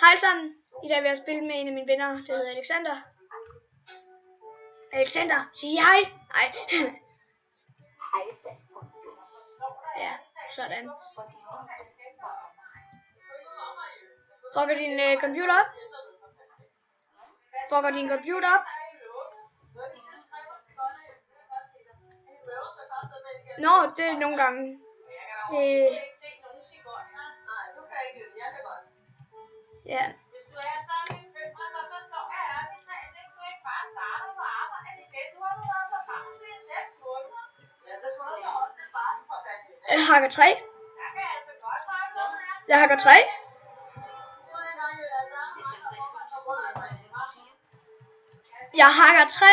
Hej sammen. I dag vil jeg spille med en af mine venner. Det hedder Alexander. Alexander, sig hej. Hej. Hej, Sanford. Ja, sådan. Fucker din computer op. Fucker din computer op. Nå, det er nogle gange. Det... Ja. Hakker 3. Jeg hakker 3. Jeg hakker 3.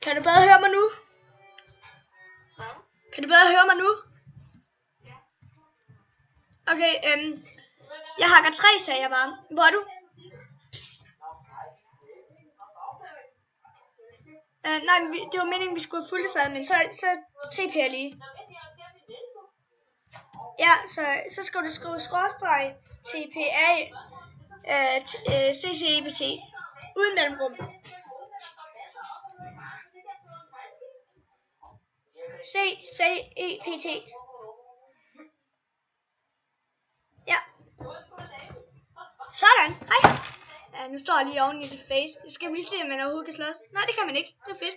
Kan du bedre høre mig nu? Kan du bedre høre mig nu? Okay, jeg hakker 3, sagde jeg bare. Hvor er du? Nej, det var meningen, vi skulle have fulgt sig, men så TP jeg lige. Ja, så skal du skrive skråstreg TPA CCEPT uden mellemrum. CCEPT. Ja. Sådan. Hej. Ja, nu står jeg lige oven i dit face. Jeg skal lige se, om man overhovedet kan slås. Nej, det kan man ikke. Det er fedt.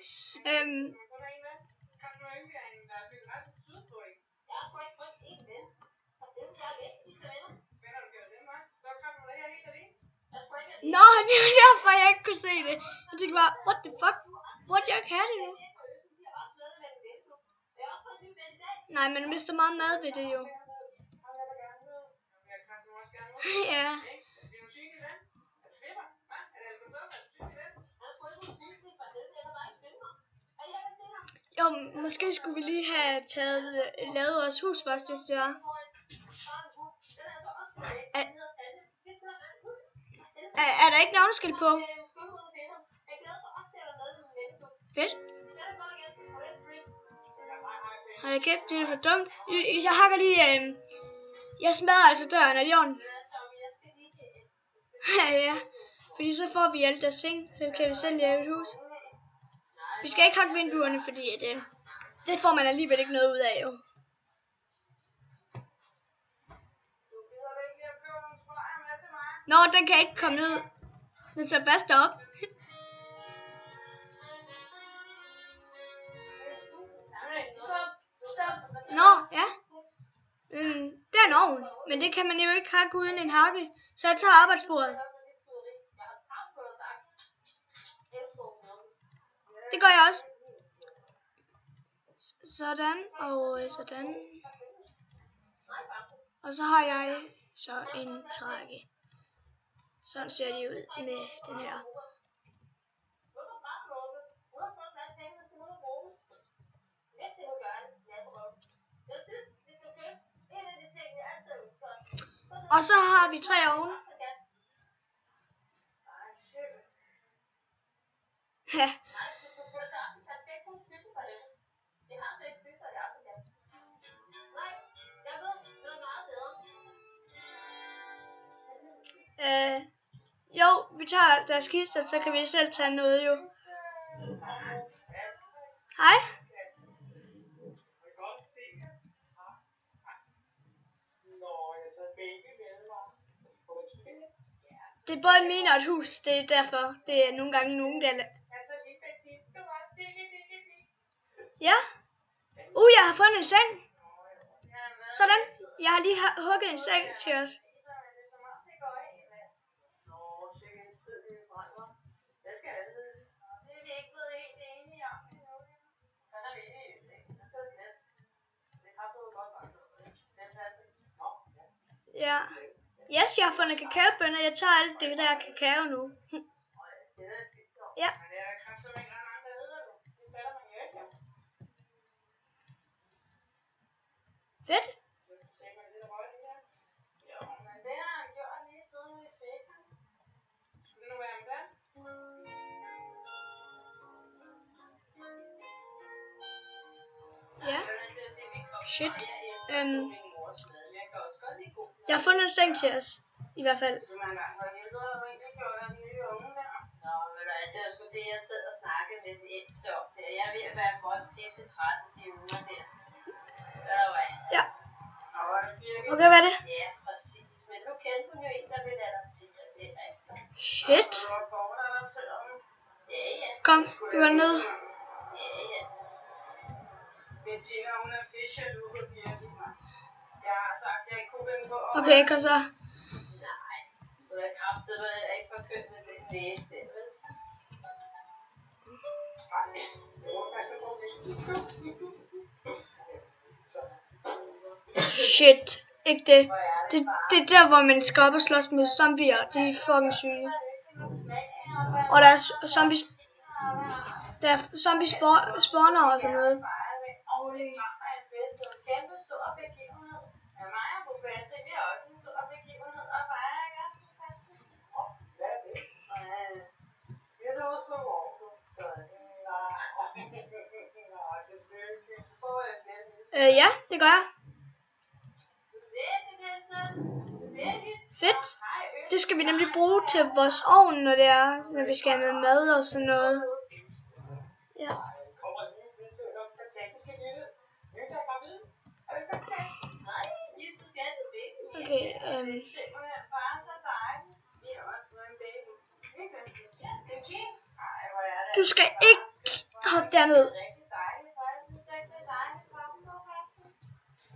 Nå, det var derfor, jeg ikke kunne se det. Jeg tænkte bare, what the fuck? Burde jeg ikke have det nu? Nej, man mister meget mad ved det jo. Ja. Jo, måske skulle vi lige have lavet vores hus først, hvis det var. Er der ikke navneskilt på? Fedt. Hold kæft, det er for dumt. Jeg hakker lige, jeg smadrer altså døren, er det i orden? Ja, fordi så får vi alt deres ting, så kan vi selv lave et hus. Vi skal ikke hakke vinduerne, fordi det får man alligevel ikke noget ud af, jo. Nå, den kan ikke komme ned. Den tager fast op. Nå, ja. Det er en ovn, men det kan man jo ikke hakke uden en hakke. Så jeg tager arbejdsbordet. Det gør jeg også. Sådan og sådan. Og så har jeg så en trække. Sådan ser det ud med den her. Og så har vi 3 ovne. Ja. Jo, vi tager deres kister, så kan vi selv tage noget jo. Hej. Det er både en mine og et hus, det er derfor. Det er nogle gange nogen, der... Ja. Jeg har fundet en seng. Sådan. Jeg har lige hugget en seng til os. Ja. Yes, jeg har fundet kakaobønner. Jeg tager alt det der kakao nu. Ja. Fedt. Shit. Jeg har fundet en seng til os, i hvert fald. Ja. Okay, hvad er det? Shit. Kom, vi var nede. Okay, kom så. Shit, ikke det. Det er der, hvor man skal op og slås med zombier. De er fucking syge. Og der er zombie spawner og sådan noget. Ja, det gør jeg. Fedt. Det skal vi nemlig bruge til vores ovn, når vi skal have med mad og sådan noget. Ja. Okay, du skal ikke hoppe derned.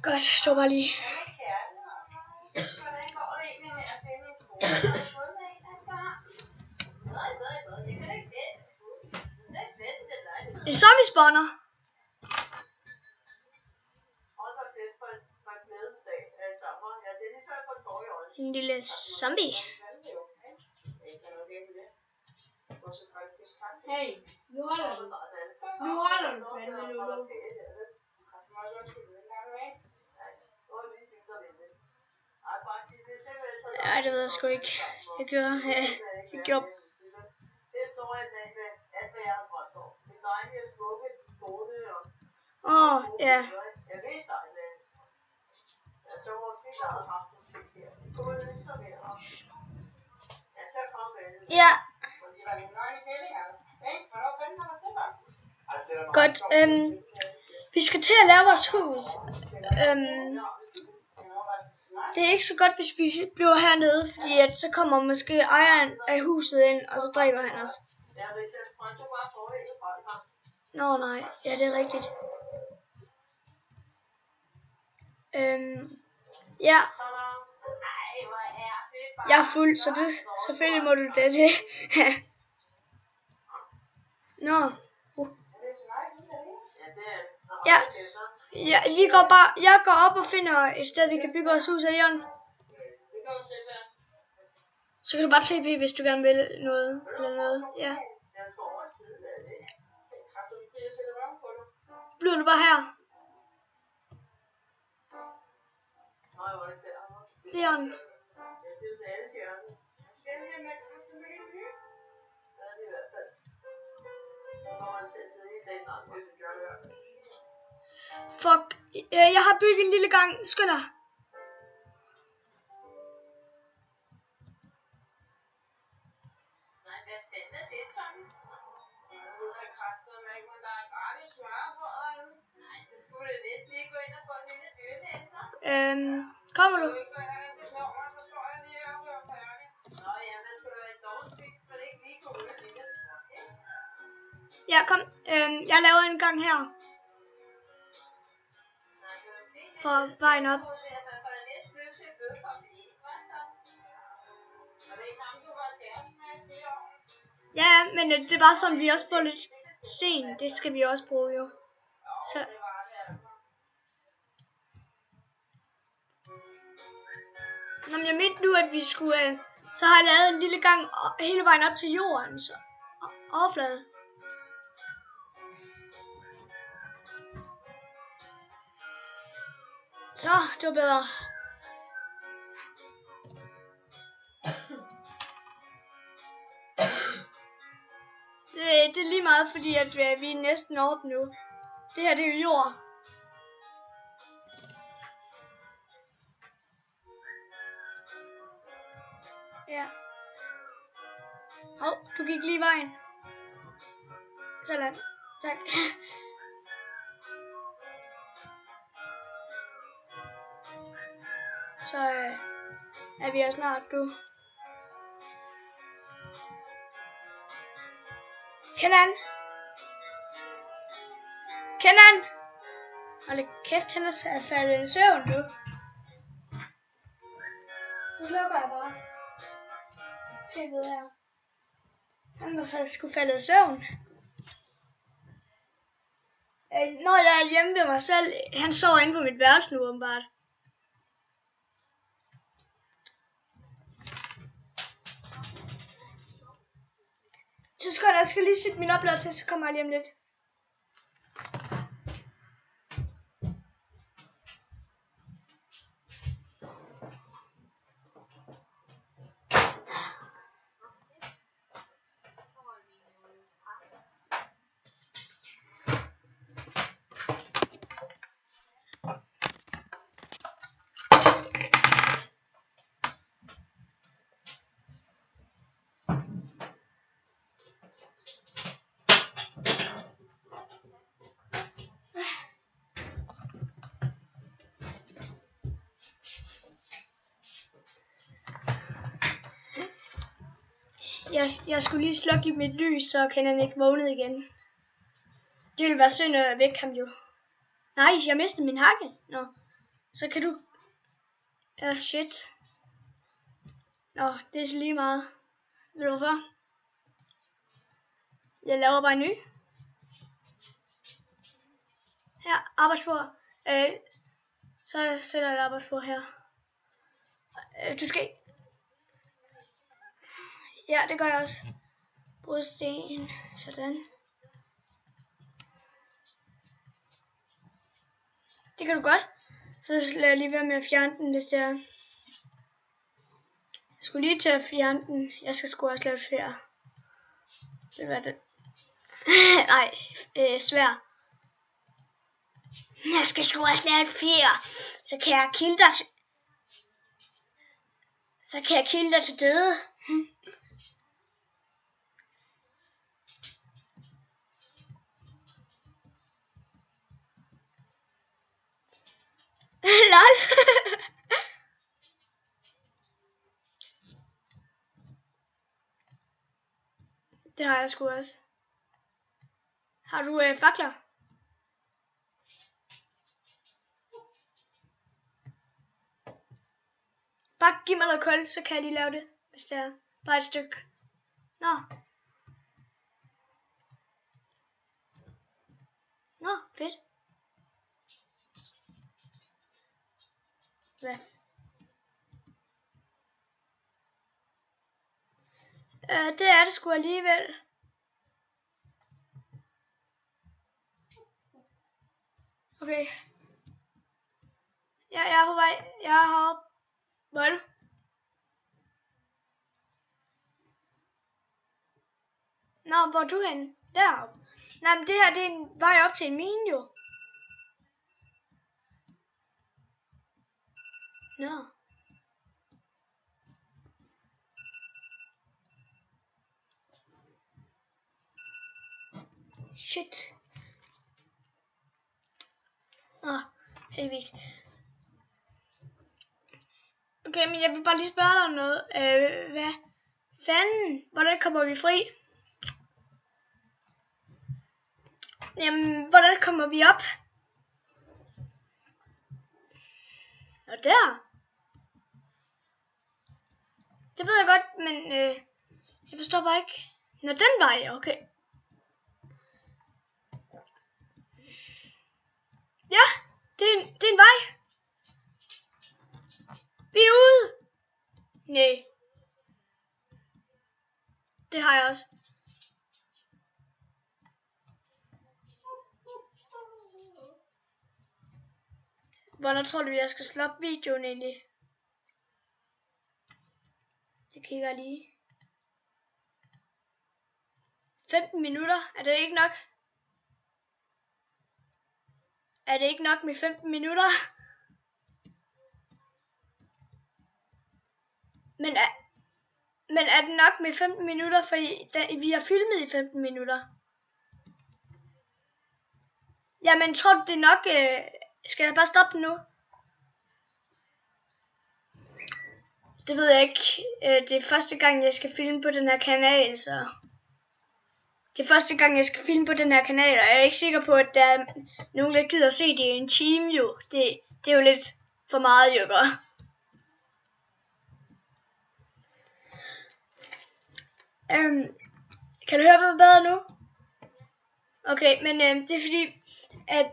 Godt, stå bare lige. En zombie spawner. En lille zombie. Hey, nu holder du fandme nu. Ja, det ved jeg sgu ikke. Jeg gjorde. Ja. Ja. Godt. Vi skal til at lave vores hus. Det er ikke så godt, hvis vi bliver hernede, fordi at så kommer måske ejeren af huset ind, og så dræber han os. Nå nej, ja det er rigtigt. Ja. Jeg er fuld, så det selvfølgelig må du det. Nå. Ja. Ja, jeg går op og finder et sted, vi kan bygge vores hus af, Jørgen. Så kan du bare TP, hvis du gerne vil noget eller noget. Ja. Bliver du bare her? Jørgen. Fuck. Jeg har bygget en lille gang. Skynd dig. Kommer du? Ja, kom. Jeg laver en gang her. For vejen op. Ja, men det er bare sådan, vi også får lidt sten. Det skal vi også bruge jo. Så. Nå, men jeg mente nu, at vi skulle. Så har jeg lavet en lille gang hele vejen op til jordens overflade. Så, det var bedre. Det er lige meget, fordi at vi er næsten oppe nu. Det her, det er jo jord. Ja. Hov, du gik lige vejen. Sådan. Tak. Så er vi her snart, du. Kenan! Kenan! Hold kæft, han er faldet i søvn, du. Så slukker jeg bare. TV'et her. Han var faktisk sgu faldet i søvn. Når jeg er hjemme ved mig selv, han sover inde på mit værelse nu, åbenbart. Så jeg skal lige sætte min oplader til, så kommer jeg lige om lidt. Jeg skulle lige slukke i mit lys, så kan han ikke vågne igen. Det ville være synd at vække ham jo. Nej, jeg mistede min hakke. Nå, så kan du... shit. Nå, det er så lige meget. Ved du hvorfor? Jeg laver bare en ny. Her, arbejdsbord. Så sætter jeg et arbejdsbord her. Du skal... Ja, det gør jeg også. Brudsten. Sådan. Det kan du godt. Så lader jeg lige være med at fjerne den, hvis det er. Jeg skulle lige til at fjerne den. Jeg skal sgu også lave et fjer. Det var det. Nej, svær. Jeg skal sgu også lave et fjer. Så kan jeg kilde dig til... Så kan jeg kilde dig til døde. Lol. Det har jeg sgu også. Har du fakler? Bare giv mig noget kul, så kan jeg lige lave det, hvis det er bare et stykke. Nå. Nå, fedt. Hvad? Det er det sgu alligevel. Okay. Ja, jeg er på vej. Jeg er heroppe. Hvor er du? Nå, hvor er du henne? Deroppe. Nej, men det her, det er en vej op til en mine jo. Nå. Shit. Heldigvis. Okay, men jeg vil bare lige spørge dig om noget. Hvad fanden? Hvordan kommer vi fri? Jamen, hvordan kommer vi op? Nå, der. Det ved jeg godt, men jeg forstår bare ikke. Nå, den vej, okay. Ja, det er en vej. Vi er ude. Nej. Det har jeg også. Hvordan tror du, jeg skal slå op videoen egentlig? Det kigger jeg lige. 15 minutter, er det ikke nok? Er det ikke nok med 15 minutter? Men Men er det nok med 15 minutter, fordi vi har filmet i 15 minutter? Jamen, tror du det er nok? Skal jeg bare stoppe nu? Det ved jeg ikke. Det er første gang, jeg skal filme på den her kanal, så... Det er første gang, jeg skal filme på den her kanal, og jeg er ikke sikker på, at der er nogen, der gider se det i en time, jo. Det er jo lidt for meget, jo, godt. Kan du høre mig bedre nu? Okay, men det er fordi, at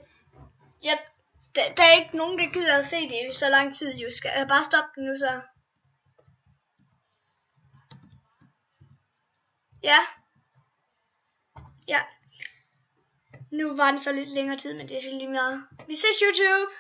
der er ikke nogen, der gider at se det i så lang tid, jo. Skal jeg bare stoppe den nu, så? Ja. Ja. Nu var den så lidt længere tid, men det er så lige meget. Vi ses, YouTube!